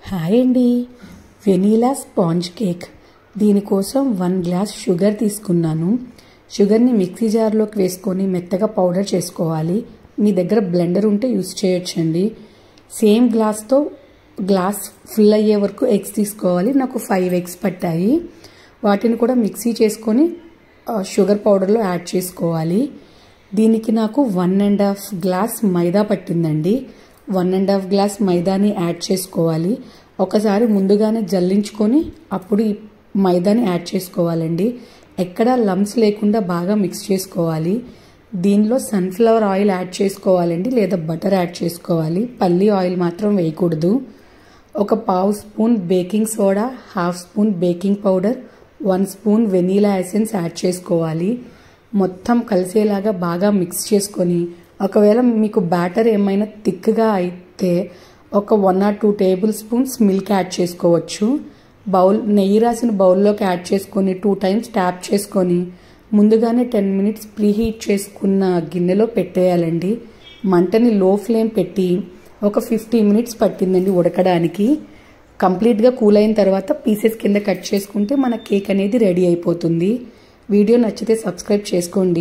Hi అండి, vanilla sponge cake. దీనికోసం 1 glass sugar తీసుకున్నాను. షుగర్ని మిక్సీ జార్లోకి వేసుకొని మెత్తగా పౌడర్ చేసుకోవాలి. మీ దగ్గర బ్లెండర్ ఉంటే యూస్ చేయొచ్చండి. సేమ్ గ్లాస్తో గ్లాస్ ఫుల్ అయ్యే వరకు ఎగ్స్ తీసుకోవాలి. నాకు 5 ఎగ్స్ పట్టాయి. వాటిని కూడా మిక్సీ చేసుకొని షుగర్ పౌడర్లో యాడ్ చేసుకోవాలి. దీనికి నాకు 1.5 గ్లాస్ మైదా పట్టిందండి. 1.5 గ్లాస్ మైదాని యాడ్ చేసుకోవాలి. ఒకసారి ముందుగానే జల్లించుకొని అప్పుడు ఈ మైదాని యాడ్ చేసుకోవాలండి. ఎక్కడ లంప్స్ లేకుండా బాగా మిక్స్ చేసుకోవాలి. దీనిలో సన్ఫ్లవర్ ఆయిల్ యాడ్ చేసుకోవాలండి, లేదా బటర్ యాడ్ చేసుకోవాలి. పల్లి ఆయిల్ మాత్రం వేయకూడదు. ఒక 1/2 spoon baking soda, 1/2 spoon baking powder, 1 spoon vanilla essence add చేసుకోవాలి. మొత్తం కలిసేలాగా బాగా మిక్స్ చేసుకొని, ఒకవేళ మీకు బ్యాటర్ ఏమైనా థిక్గా అయితే ఒక 1 or 2 table spoons milk add చేసుకోవచ్చు. నెయ్యి రాసిన బౌల్లోకి యాడ్ చేసుకొని 2 టైమ్స్ ట్యాప్ చేసుకొని ముందుగానే 10 మినిట్స్ ప్రీహీట్ చేసుకున్న గిన్నెలో పెట్టేయాలండి. మంటని లో ఫ్లేమ్ పెట్టి ఒక 50 మినిట్స్ పట్టిందండి ఉడకడానికి. కంప్లీట్గా కూల్ అయిన తర్వాత పీసెస్ కింద కట్ చేసుకుంటే మన కేక్ అనేది రెడీ అయిపోతుంది. వీడియో నచ్చితే సబ్స్క్రైబ్ చేసుకోండి.